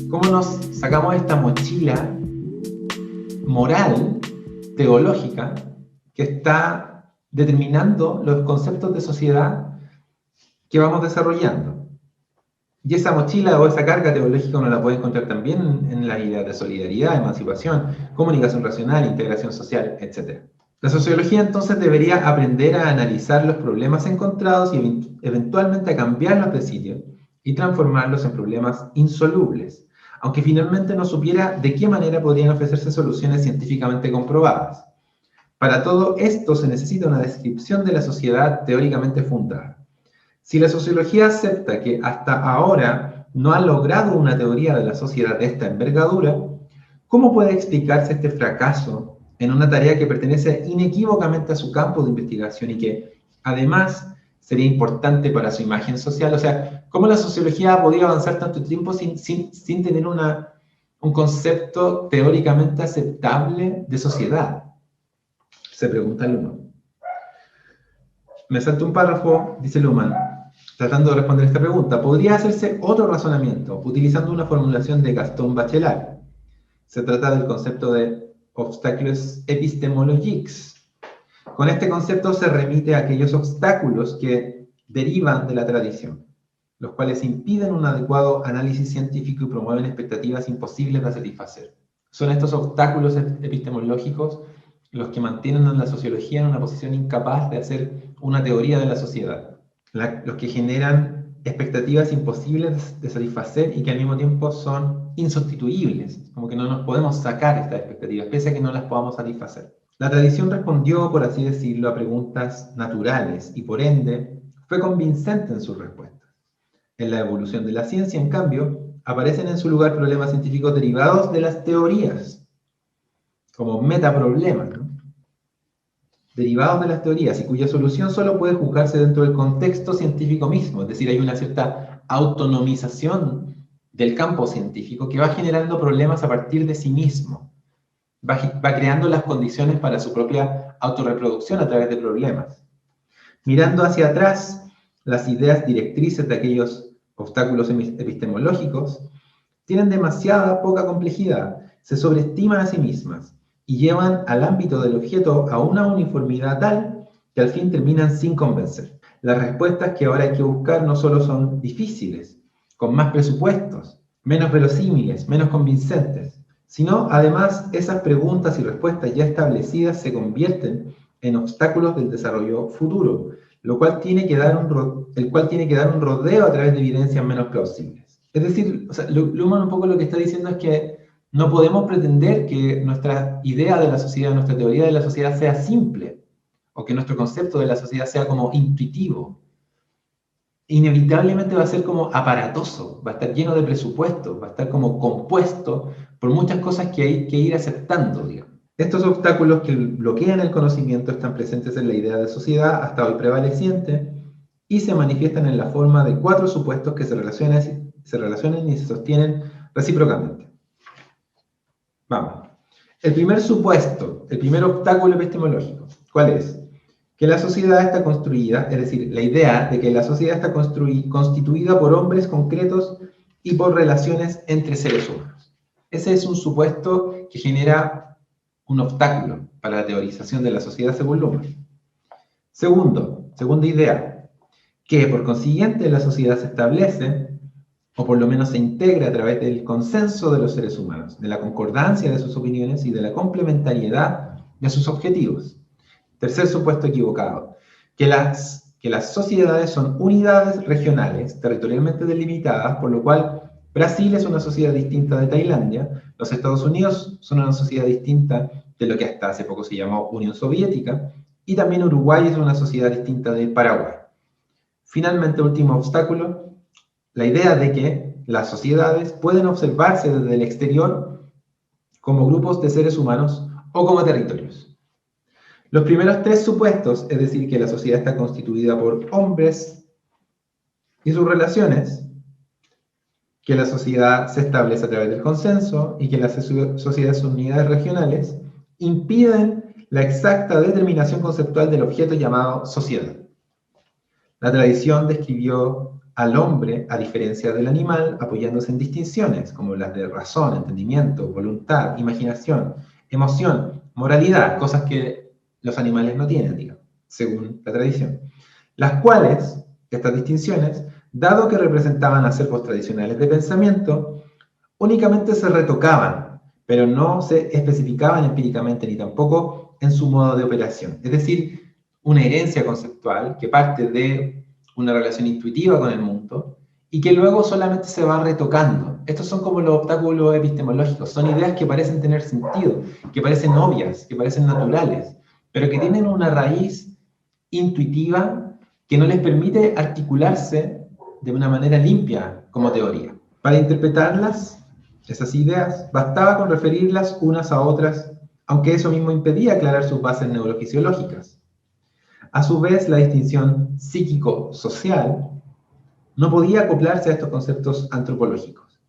¿Cómo nos sacamos esta mochila moral, teológica, que está determinando los conceptos de sociedad que vamos desarrollando? Y esa mochila o esa carga teológica uno la puede encontrar también en las ideas de solidaridad, emancipación, comunicación racional, integración social, etc. La sociología entonces debería aprender a analizar los problemas encontrados y eventualmente a cambiarlos de sitio y transformarlos en problemas insolubles, aunque finalmente no supiera de qué manera podrían ofrecerse soluciones científicamente comprobadas. Para todo esto se necesita una descripción de la sociedad teóricamente fundada. Si la sociología acepta que hasta ahora no ha logrado una teoría de la sociedad de esta envergadura, ¿cómo puede explicarse este fracaso en una tarea que pertenece inequívocamente a su campo de investigación y que, además, sería importante para su imagen social? O sea, ¿cómo la sociología ha podido avanzar tanto tiempo sin tener un concepto teóricamente aceptable de sociedad? Se pregunta Luhmann. Me salto un párrafo, dice Luhmann, tratando de responder esta pregunta. Podría hacerse otro razonamiento, utilizando una formulación de Gaston Bachelard. Se trata del concepto de obstacles epistemologiques. Con este concepto se remite a aquellos obstáculos que derivan de la tradición, los cuales impiden un adecuado análisis científico y promueven expectativas imposibles de satisfacer. Son estos obstáculos epistemológicos los que mantienen a la sociología en una posición incapaz de hacer una teoría de la sociedad, los que generan expectativas imposibles de satisfacer y que al mismo tiempo son insustituibles, como que no nos podemos sacar estas expectativas, pese a que no las podamos satisfacer. La tradición respondió, por así decirlo, a preguntas naturales y por ende fue convincente en sus respuestas. En la evolución de la ciencia, en cambio, aparecen en su lugar problemas científicos derivados de las teorías, como metaproblemas, ¿no? Derivados de las teorías y cuya solución solo puede juzgarse dentro del contexto científico mismo, es decir, hay una cierta autonomización del campo científico que va generando problemas a partir de sí mismo, va creando las condiciones para su propia autorreproducción a través de problemas. Mirando hacia atrás, las ideas directrices de aquellos obstáculos epistemológicos tienen demasiada poca complejidad, se sobreestiman a sí mismas y llevan al ámbito del objeto a una uniformidad tal que al fin terminan sin convencer. Las respuestas que ahora hay que buscar no solo son difíciles, con más presupuestos, menos verosímiles, menos convincentes, sino además esas preguntas y respuestas ya establecidas se convierten en obstáculos del desarrollo futuro, el cual tiene que dar un rodeo a través de evidencias menos plausibles. Es decir, o sea, Luhmann un poco lo que está diciendo es que no podemos pretender que nuestra idea de la sociedad, nuestra teoría de la sociedad sea simple, o que nuestro concepto de la sociedad sea como intuitivo. Inevitablemente va a ser como aparatoso, va a estar lleno de presupuestos, va a estar como compuesto por muchas cosas que hay que ir aceptando, digamos. Estos obstáculos que bloquean el conocimiento están presentes en la idea de sociedad hasta hoy prevaleciente y se manifiestan en la forma de 4 supuestos que se relacionan y se sostienen recíprocamente. Vamos. El primer supuesto, el primer obstáculo epistemológico, ¿cuál es? Que la sociedad está construida, es decir, la idea de que la sociedad está constituida por hombres concretos y por relaciones entre seres humanos. Ese es un supuesto que genera un obstáculo para la teorización de la sociedad según Luhmann. Segunda idea, que por consiguiente la sociedad se establece, o por lo menos se integra a través del consenso de los seres humanos, de la concordancia de sus opiniones y de la complementariedad de sus objetivos. Tercer supuesto equivocado, que las sociedades son unidades regionales, territorialmente delimitadas, por lo cual Brasil es una sociedad distinta de Tailandia, los Estados Unidos son una sociedad distinta de lo que hasta hace poco se llamó Unión Soviética, y también Uruguay es una sociedad distinta de Paraguay. Finalmente, último obstáculo, la idea de que las sociedades pueden observarse desde el exterior como grupos de seres humanos o como territorios. Los primeros 3 supuestos, es decir, que la sociedad está constituida por hombres y sus relaciones, que la sociedad se establece a través del consenso y que las sociedades son unidades regionales, impiden la exacta determinación conceptual del objeto llamado sociedad. La tradición describió al hombre, a diferencia del animal, apoyándose en distinciones, como las de razón, entendimiento, voluntad, imaginación, emoción, moralidad, cosas que los animales no tienen, digamos, según la tradición. Las cuales, estas distinciones, dado que representaban acervos tradicionales de pensamiento, únicamente se retocaban, pero no se especificaban empíricamente ni tampoco en su modo de operación. Es decir, una herencia conceptual que parte de una relación intuitiva con el mundo y que luego solamente se va retocando. Estos son como los obstáculos epistemológicos, son ideas que parecen tener sentido, que parecen obvias, que parecen naturales, pero que tienen una raíz intuitiva que no les permite articularse de una manera limpia como teoría. Para interpretarlas, esas ideas, bastaba con referirlas unas a otras, aunque eso mismo impedía aclarar sus bases neurofisiológicas. A su vez, la distinción psíquico-social no podía acoplarse a estos conceptos antropológicos.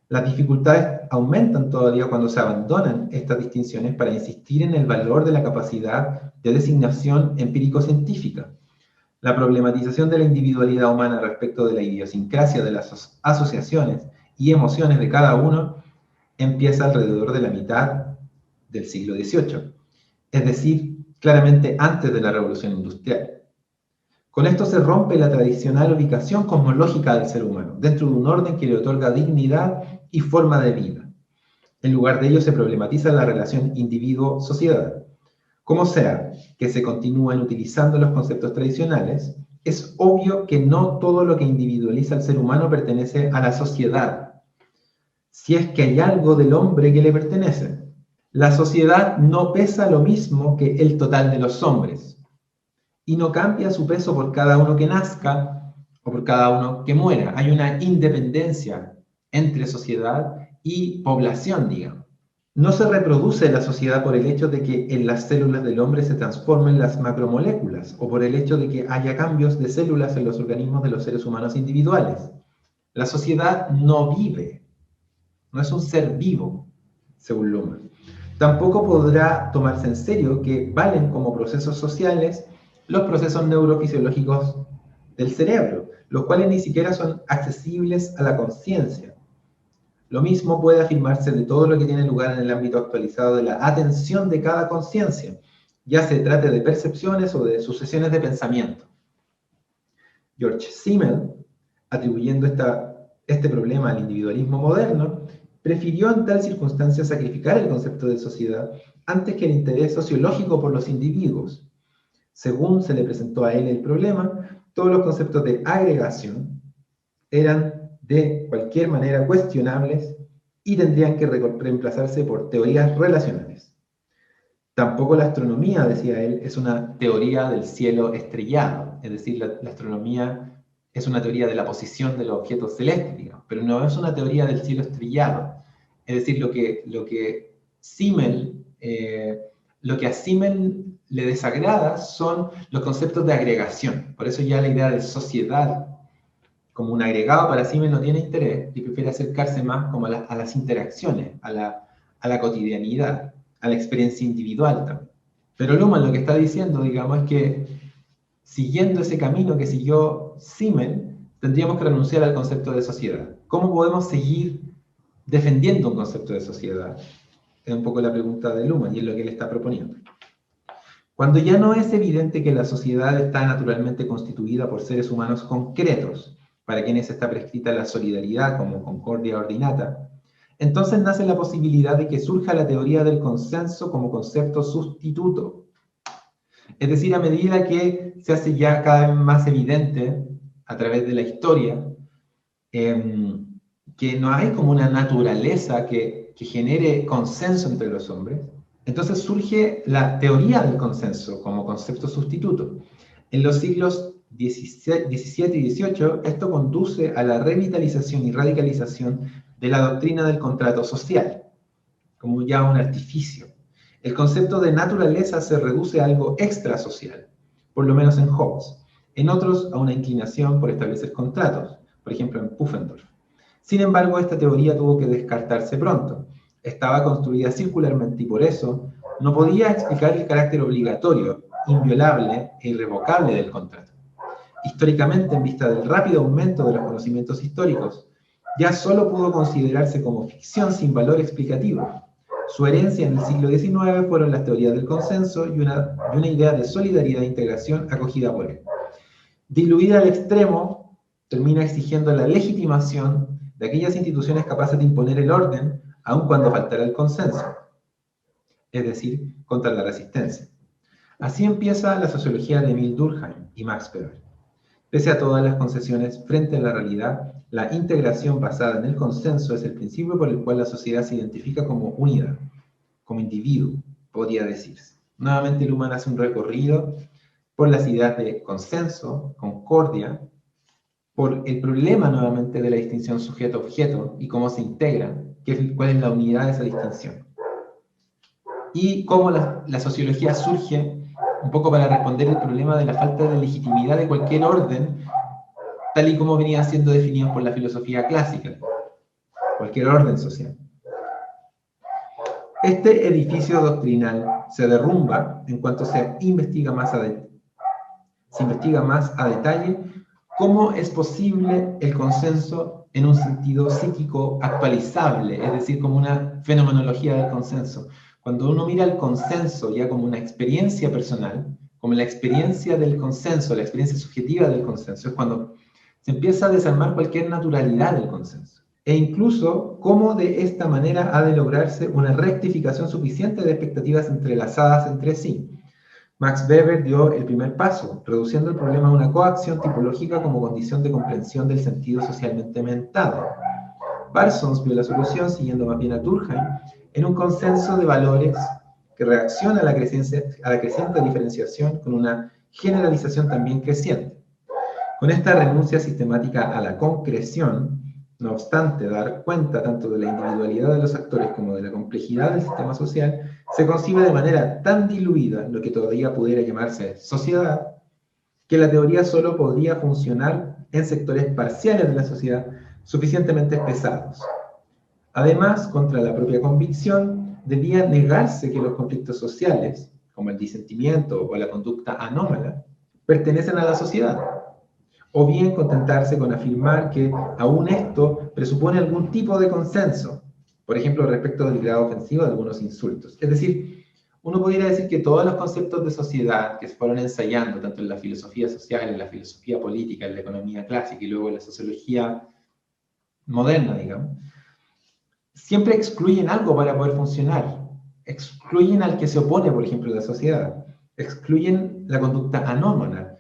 Las dificultades aumentan todavía cuando se abandonan estas distinciones para insistir en el valor de la capacidad de designación empírico-científica. La problematización de la individualidad humana respecto de la idiosincrasia de las asociaciones y emociones de cada uno empieza alrededor de la mitad del siglo XVIII, es decir, claramente antes de la Revolución Industrial. Con esto se rompe la tradicional ubicación cosmológica del ser humano, dentro de un orden que le otorga dignidad y forma de vida. En lugar de ello se problematiza la relación individuo-sociedad. Como sea que se continúen utilizando los conceptos tradicionales, es obvio que no todo lo que individualiza al ser humano pertenece a la sociedad, si es que hay algo del hombre que le pertenece. La sociedad no pesa lo mismo que el total de los hombres, y no cambia su peso por cada uno que nazca o por cada uno que muera. Hay una independencia entre sociedad y población, digamos. No se reproduce la sociedad por el hecho de que en las células del hombre se transformen las macromoléculas o por el hecho de que haya cambios de células en los organismos de los seres humanos individuales. La sociedad no vive, no es un ser vivo, según Luhmann. Tampoco podrá tomarse en serio que valen como procesos sociales los procesos neurofisiológicos del cerebro, los cuales ni siquiera son accesibles a la conciencia. Lo mismo puede afirmarse de todo lo que tiene lugar en el ámbito actualizado de la atención de cada conciencia, ya se trate de percepciones o de sucesiones de pensamiento. George Simmel, atribuyendo este problema al individualismo moderno, prefirió en tal circunstancia sacrificar el concepto de sociedad antes que el interés sociológico por los individuos. Según se le presentó a él el problema, todos los conceptos de agregación eran de cualquier manera cuestionables y tendrían que reemplazarse por teorías relacionales. Tampoco la astronomía, decía él, es una teoría del cielo estrellado, es decir, la astronomía es una teoría de la posición de los objetos celestes, digamos, pero no es una teoría del cielo estrellado. Es decir, lo que a Simmel le desagrada son los conceptos de agregación. Por eso ya la idea de sociedad como un agregado para Simmel no tiene interés y prefiere acercarse más como a las interacciones, a la cotidianidad, a la experiencia individual también. Pero Luhmann lo que está diciendo, digamos, es que siguiendo ese camino que siguió Simmel, tendríamos que renunciar al concepto de sociedad. ¿Cómo podemos seguir defendiendo un concepto de sociedad? Es un poco la pregunta de Luhmann y es lo que él está proponiendo. Cuando ya no es evidente que la sociedad está naturalmente constituida por seres humanos concretos, para quienes está prescrita la solidaridad como concordia ordinata, entonces nace la posibilidad de que surja la teoría del consenso como concepto sustituto. Es decir, a medida que se hace ya cada vez más evidente a través de la historia que no hay como una naturaleza que genere consenso entre los hombres, entonces surge la teoría del consenso como concepto sustituto. En los siglos XVII y XVIII, esto conduce a la revitalización y radicalización de la doctrina del contrato social, como ya un artificio. El concepto de naturaleza se reduce a algo extrasocial, por lo menos en Hobbes. En otros, a una inclinación por establecer contratos, por ejemplo en Pufendorf. Sin embargo, esta teoría tuvo que descartarse pronto. Estaba construida circularmente y por eso no podía explicar el carácter obligatorio, inviolable e irrevocable del contrato. históricamente en vista del rápido aumento de los conocimientos históricos, ya solo pudo considerarse como ficción sin valor explicativo. Su herencia en el siglo XIX fueron las teorías del consenso y una idea de solidaridad e integración acogida por él. Diluida al extremo, termina exigiendo la legitimación de aquellas instituciones capaces de imponer el orden, aun cuando faltara el consenso, es decir, contra la resistencia. Así empieza la sociología de Emile Durkheim y Max Weber. Pese a todas las concesiones frente a la realidad, la integración basada en el consenso es el principio por el cual la sociedad se identifica como unidad, como individuo, podría decirse. Nuevamente Luhmann hace un recorrido por las ideas de consenso, concordia, por el problema nuevamente de la distinción sujeto-objeto y cómo se integran, cuál es la unidad de esa distinción. Y cómo la sociología surge un poco para responder el problema de la falta de legitimidad de cualquier orden, tal y como venía siendo definido por la filosofía clásica, cualquier orden social. Este edificio doctrinal se derrumba en cuanto se investiga más a detalle cómo es posible el consenso en un sentido psíquico actualizable, es decir, como una fenomenología del consenso. Cuando uno mira el consenso ya como una experiencia personal, como la experiencia del consenso, la experiencia subjetiva del consenso, es cuando se empieza a desarmar cualquier naturalidad del consenso. E incluso cómo de esta manera ha de lograrse una rectificación suficiente de expectativas entrelazadas entre sí. Max Weber dio el primer paso, reduciendo el problema a una coacción tipológica como condición de comprensión del sentido socialmente mentado. Parsons vio la solución, siguiendo más bien a Durkheim, en un consenso de valores que reacciona a la creciente diferenciación con una generalización también creciente. Con esta renuncia sistemática a la concreción, no obstante dar cuenta tanto de la individualidad de los actores como de la complejidad del sistema social, se concibe de manera tan diluida lo que todavía pudiera llamarse sociedad, que la teoría solo podría funcionar en sectores parciales de la sociedad suficientemente pesados. Además, contra la propia convicción, debía negarse que los conflictos sociales, como el disentimiento o la conducta anómala, pertenecen a la sociedad, o bien contentarse con afirmar que aún esto presupone algún tipo de consenso, por ejemplo, respecto del grado ofensivo de algunos insultos. Es decir, uno podría decir que todos los conceptos de sociedad que se fueron ensayando, tanto en la filosofía social, en la filosofía política, en la economía clásica y luego en la sociología moderna, digamos, siempre excluyen algo para poder funcionar. Excluyen al que se opone, por ejemplo, a la sociedad. Excluyen la conducta anómala.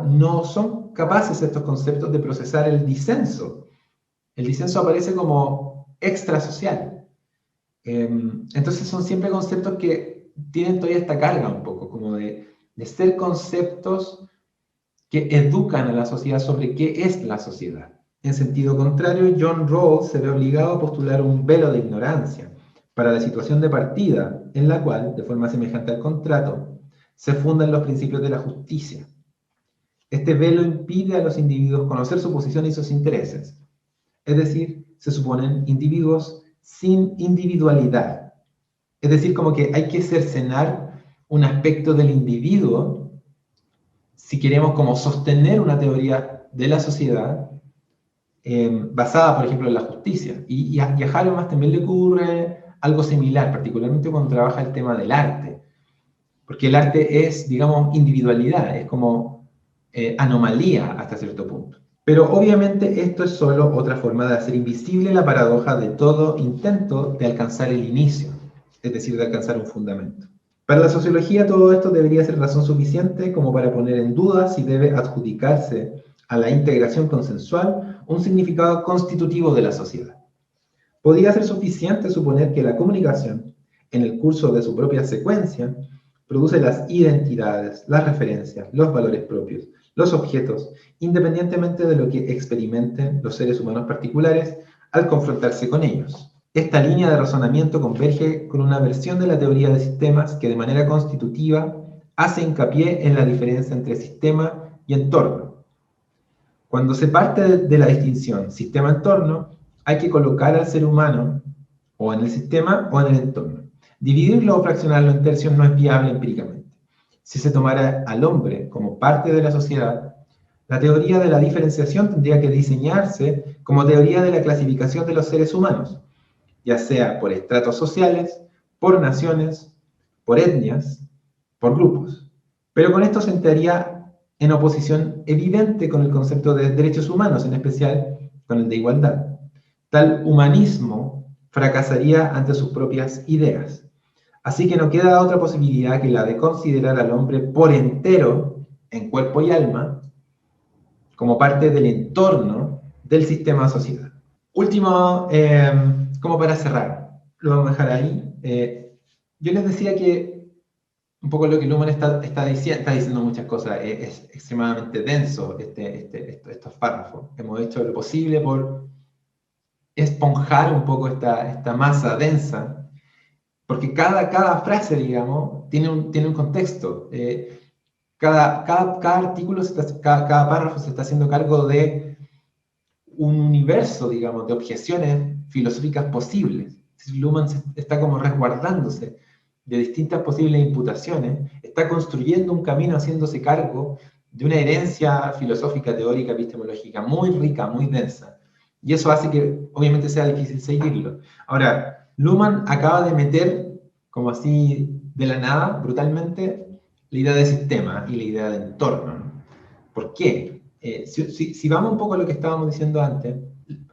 No son capaces estos conceptos de procesar el disenso. El disenso aparece como extrasocial. Entonces son siempre conceptos que tienen todavía esta carga un poco, como de ser conceptos que educan a la sociedad sobre qué es la sociedad. En sentido contrario, John Rawls se ve obligado a postular un velo de ignorancia para la situación de partida, en la cual, de forma semejante al contrato, se fundan los principios de la justicia. Este velo impide a los individuos conocer su posición y sus intereses. Es decir, se suponen individuos sin individualidad. Es decir, como que hay que cercenar un aspecto del individuo si queremos como sostener una teoría de la sociedad basada, por ejemplo, en la justicia. Y a Habermas también le ocurre algo similar, particularmente cuando trabaja el tema del arte. Porque el arte es, digamos, individualidad, es como anomalía hasta cierto punto. Pero obviamente esto es solo otra forma de hacer invisible la paradoja de todo intento de alcanzar el inicio, es decir, de alcanzar un fundamento. Para la sociología todo esto debería ser razón suficiente como para poner en duda si debe adjudicarse a la integración consensual un significado constitutivo de la sociedad. Podría ser suficiente suponer que la comunicación, en el curso de su propia secuencia, produce las identidades, las referencias, los valores propios, los objetos, independientemente de lo que experimenten los seres humanos particulares al confrontarse con ellos. Esta línea de razonamiento converge con una versión de la teoría de sistemas que de manera constitutiva hace hincapié en la diferencia entre sistema y entorno. Cuando se parte de la distinción sistema-entorno, hay que colocar al ser humano o en el sistema o en el entorno. Dividirlo o fraccionarlo en tercios no es viable empíricamente. si se tomara al hombre como parte de la sociedad, la teoría de la diferenciación tendría que diseñarse como teoría de la clasificación de los seres humanos, ya sea por estratos sociales, por naciones, por etnias, por grupos. Pero con esto se entraría en oposición evidente con el concepto de derechos humanos, en especial con el de igualdad. Tal humanismo fracasaría ante sus propias ideas. Así que no queda otra posibilidad que la de considerar al hombre por entero, en cuerpo y alma, como parte del entorno del sistema de sociedad. Último, como para cerrar, lo vamos a dejar ahí. Yo les decía que un poco lo que Luhmann está diciendo muchas cosas, es extremadamente denso estos párrafos. Hemos hecho lo posible por esponjar un poco esta masa densa, porque cada frase, digamos, tiene un contexto. Cada artículo, cada párrafo se está haciendo cargo de un universo, digamos, de objeciones filosóficas posibles. Luhmann está como resguardándose de distintas posibles imputaciones, está construyendo un camino haciéndose cargo de una herencia filosófica, teórica, epistemológica muy rica, muy densa. Y eso hace que obviamente sea difícil seguirlo. Ahora, Luhmann acaba de meter, como así de la nada, brutalmente, la idea de sistema y la idea de entorno, ¿no? ¿Por qué? Si vamos un poco a lo que estábamos diciendo antes,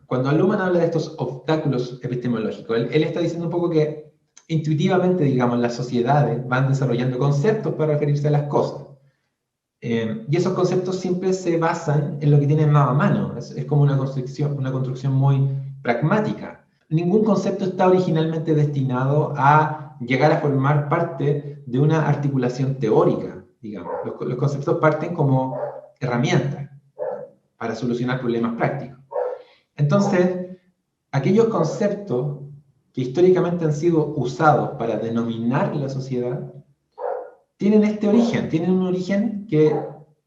cuando Luhmann habla de estos obstáculos epistemológicos, él está diciendo un poco que intuitivamente, digamos, las sociedades van desarrollando conceptos para referirse a las cosas. Y esos conceptos siempre se basan en lo que tienen más a mano. Es como una construcción muy pragmática. Ningún concepto está originalmente destinado a llegar a formar parte de una articulación teórica, digamos. Los conceptos parten como herramientas para solucionar problemas prácticos. Entonces, aquellos conceptos que históricamente han sido usados para denominar la sociedad tienen tienen un origen que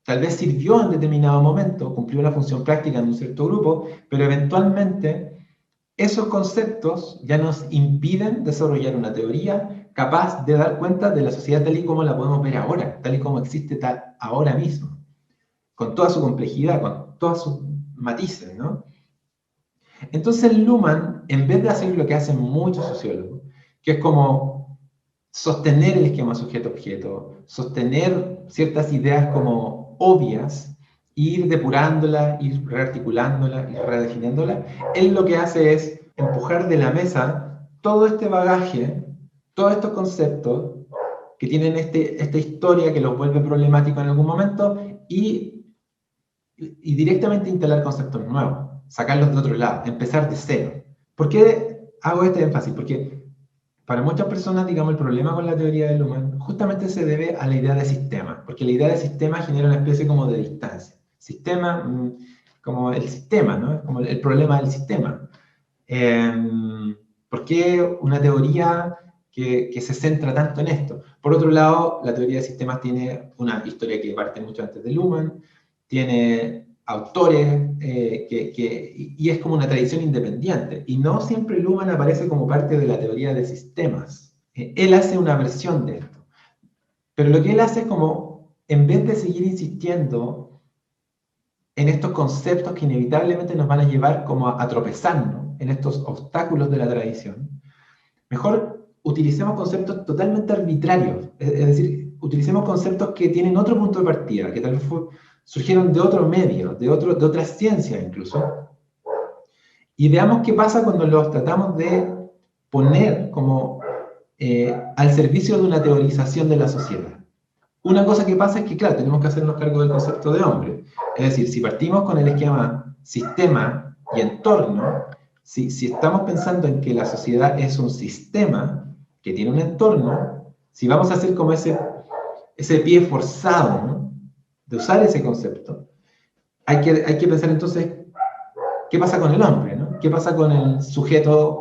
tal vez sirvió en determinado momento, cumplió una función práctica en un cierto grupo, pero eventualmente esos conceptos ya nos impiden desarrollar una teoría capaz de dar cuenta de la sociedad tal y como la podemos ver ahora, tal y como existe ahora mismo, con toda su complejidad, con todos sus matices, ¿no? Entonces Luhmann, en vez de hacer lo que hacen muchos sociólogos, que es como sostener el esquema sujeto-objeto, sostener ciertas ideas como obvias, ir depurándolas, ir rearticulándolas, ir redefiniéndolas, él lo que hace es empujar de la mesa todo este bagaje, todos estos conceptos que tienen esta historia que los vuelve problemáticos en algún momento y directamente instalar conceptos nuevos, sacarlos de otro lado, empezar de cero. ¿Por qué hago este énfasis? Porque para muchas personas, digamos, el problema con la teoría del Luhmann justamente se debe a la idea de sistema, porque la idea de sistema genera una especie como de distancia. Sistema, como el sistema, ¿no? Es como el problema del sistema. ¿Por qué una teoría que se centra tanto en esto? Por otro lado, la teoría de sistemas tiene una historia que parte mucho antes de Luhmann, tiene autores y es como una tradición independiente. Y no siempre Luhmann aparece como parte de la teoría de sistemas. Él hace una versión de esto. Pero lo que él hace es como, en vez de seguir insistiendo en estos conceptos que inevitablemente nos van a llevar como a tropezarnos en estos obstáculos de la tradición, mejor utilicemos conceptos totalmente arbitrarios. Es decir, utilicemos conceptos que tienen otro punto de partida, que tal vez surgieron de otro medio, de otras ciencias incluso, y veamos qué pasa cuando los tratamos de poner como al servicio de una teorización de la sociedad. Una cosa que pasa es que, claro, tenemos que hacernos cargo del concepto de hombre. Es decir, si partimos con el esquema sistema y entorno, si estamos pensando en que la sociedad es un sistema que tiene un entorno, si vamos a hacer como ese pie forzado, ¿no?, de usar ese concepto, hay que pensar entonces qué pasa con el hombre, ¿no? ¿Qué pasa con el sujeto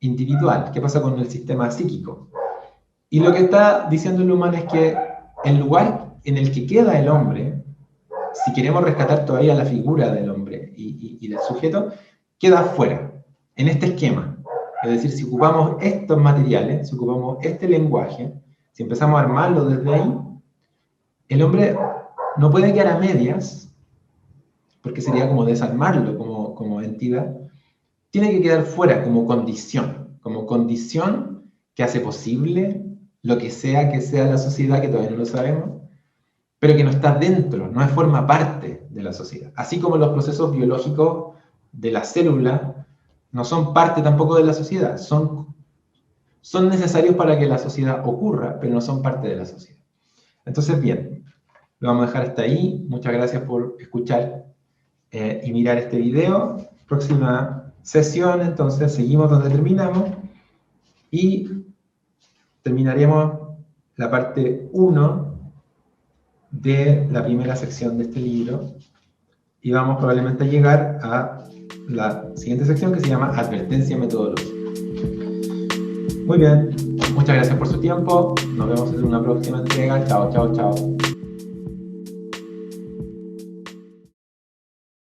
individual? ¿Qué pasa con el sistema psíquico? Y lo que está diciendo Luhmann es que el lugar en el que queda el hombre, si queremos rescatar todavía la figura del hombre y del sujeto, queda afuera, en este esquema. Es decir, si ocupamos estos materiales, si ocupamos este lenguaje, si empezamos a armarlo desde ahí, el hombre no puede quedar a medias, porque sería como desarmarlo como entidad, tiene que quedar fuera como condición que hace posible lo que sea la sociedad, que todavía no lo sabemos, pero que no está dentro, no forma parte de la sociedad. Así como los procesos biológicos de la célula no son parte tampoco de la sociedad, son necesarios para que la sociedad ocurra, pero no son parte de la sociedad. Entonces, bien, lo vamos a dejar hasta ahí. Muchas gracias por escuchar y mirar este video. Próxima sesión, entonces, seguimos donde terminamos y terminaremos la parte 1 de la primera sección de este libro y vamos probablemente a llegar a la siguiente sección, que se llama Advertencia Metodológica. Muy bien, muchas gracias por su tiempo. Nos vemos en una próxima entrega. Chao, chao, chao.